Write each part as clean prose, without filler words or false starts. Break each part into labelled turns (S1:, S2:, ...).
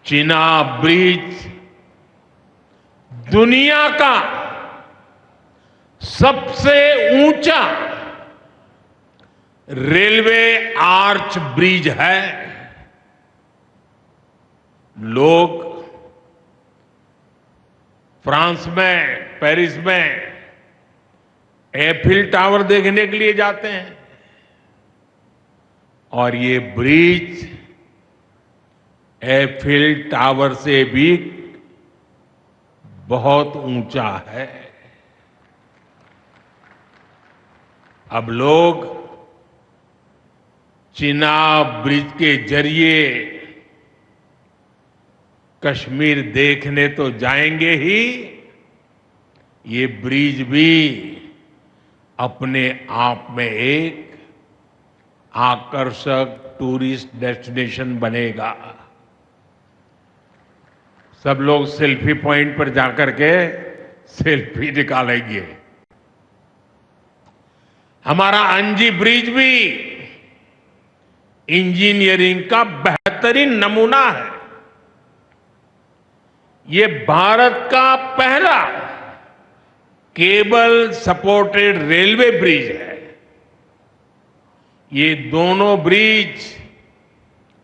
S1: Chenab bridge दुनिया का सबसे ऊंचा रेलवे आर्च ब्रिज है। लोग फ्रांस में, पेरिस में एफिल टावर देखने के लिए जाते हैं और ये ब्रिज एफिल टावर से भी बहुत ऊंचा है। अब लोग चिनाब ब्रिज के जरिए कश्मीर देखने तो जाएंगे ही, ये ब्रिज भी अपने आप में एक आकर्षक टूरिस्ट डेस्टिनेशन बनेगा। सब लोग सेल्फी पॉइंट पर जाकर के सेल्फी निकालेंगे। हमारा अंजी ब्रिज भी इंजीनियरिंग का बेहतरीन नमूना है। ये भारत का पहला केबल सपोर्टेड रेलवे ब्रिज है। ये दोनों ब्रिज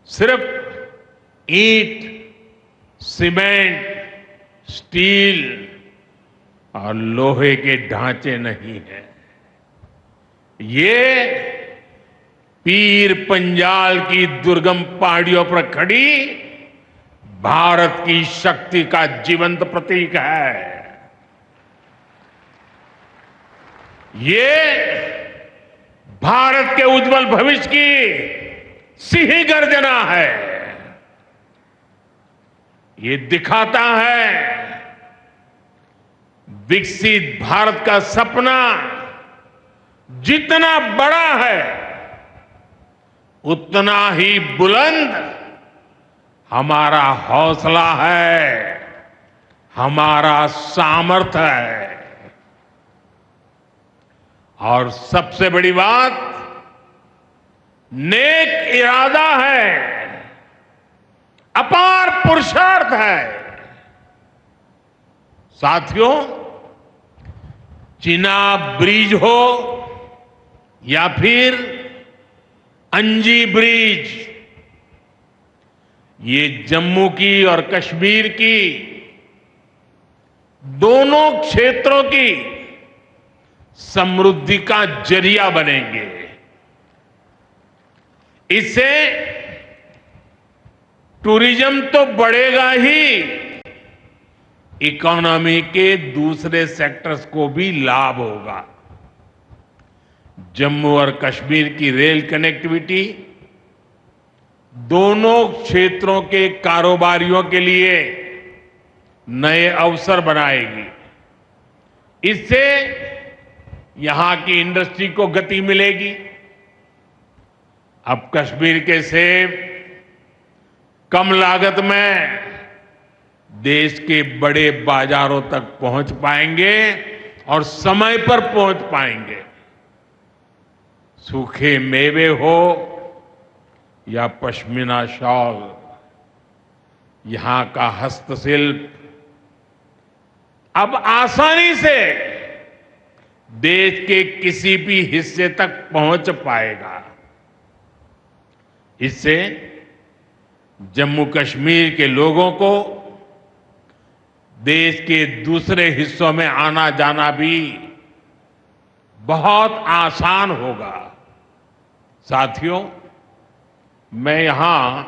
S1: सिर्फ ईंट, सीमेंट, स्टील और लोहे के ढांचे नहीं हैं। ये पीर पंजाल की दुर्गम पहाड़ियों पर खड़ी भारत की शक्ति का जीवंत प्रतीक है। ये भारत के उज्जवल भविष्य की सिंह गर्जना है। ये दिखाता है विकसित भारत का सपना जितना बड़ा है उतना ही बुलंद हमारा हौसला है, हमारा सामर्थ्य है। और सबसे बड़ी बात, नेक इरादा है, अपार पुरुषार्थ है। साथियों, चिनाब ब्रिज हो या फिर अंजी ब्रिज, ये जम्मू की और कश्मीर की दोनों क्षेत्रों की समृद्धि का जरिया बनेंगे। इससे टूरिज्म तो बढ़ेगा ही, इकोनॉमी के दूसरे सेक्टर्स को भी लाभ होगा। जम्मू और कश्मीर की रेल कनेक्टिविटी दोनों क्षेत्रों के कारोबारियों के लिए नए अवसर बनाएगी। इससे यहां की इंडस्ट्री को गति मिलेगी। अब कश्मीर के सेब कम लागत में देश के बड़े बाजारों तक पहुंच पाएंगे और समय पर पहुंच पाएंगे। सूखे मेवे हो या पश्मीना शॉल, यहां का हस्तशिल्प अब आसानी से देश के किसी भी हिस्से तक पहुंच पाएगा। इससे जम्मू कश्मीर के लोगों को देश के दूसरे हिस्सों में आना जाना भी बहुत आसान होगा। साथियों, मैं यहां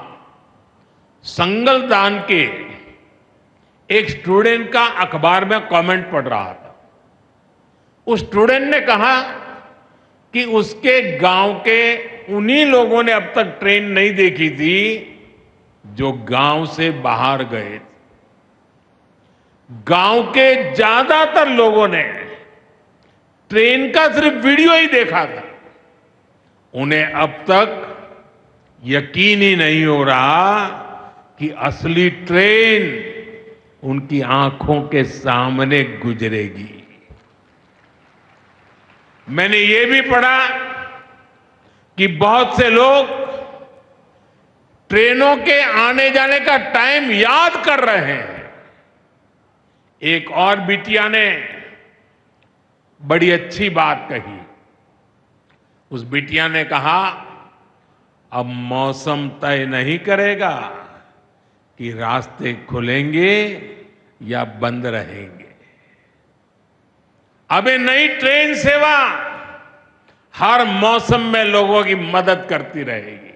S1: संगलदान के एक स्टूडेंट का अखबार में कमेंट पढ़ रहा था। उस स्टूडेंट ने कहा कि उसके गांव के उन्हीं लोगों ने अब तक ट्रेन नहीं देखी थी जो गांव से बाहर गए। गांव के ज्यादातर लोगों ने ट्रेन का सिर्फ वीडियो ही देखा था। उन्हें अब तक यकीन ही नहीं हो रहा कि असली ट्रेन उनकी आंखों के सामने गुजरेगी। मैंने ये भी पढ़ा कि बहुत से लोग ट्रेनों के आने जाने का टाइम याद कर रहे हैं। एक और बिटिया ने बड़ी अच्छी बात कही। उस बिटिया ने कहा, अब मौसम तय नहीं करेगा कि रास्ते खुलेंगे या बंद रहेंगे। अब ये नई ट्रेन सेवा हर मौसम में लोगों की मदद करती रहेगी।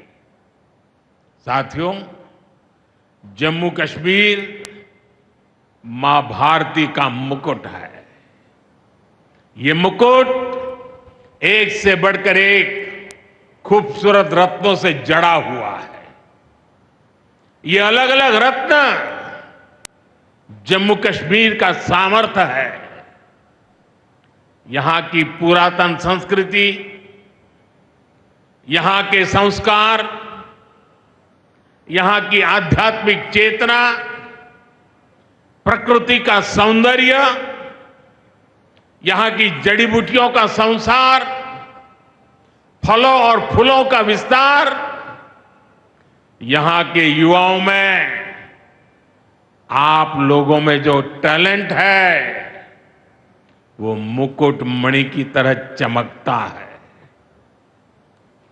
S1: साथियों, जम्मू कश्मीर मां भारती का मुकुट है। ये मुकुट एक से बढ़कर एक खूबसूरत रत्नों से जड़ा हुआ है। ये अलग अलग रत्न जम्मू कश्मीर का सामर्थ्य है। यहां की पुरातन संस्कृति, यहां के संस्कार, यहां की आध्यात्मिक चेतना, प्रकृति का सौंदर्य, यहां की जड़ी बूटियों का संसार, फलों और फूलों का विस्तार, यहां के युवाओं में, आप लोगों में जो टैलेंट है वो मुकुट मणि की तरह चमकता है।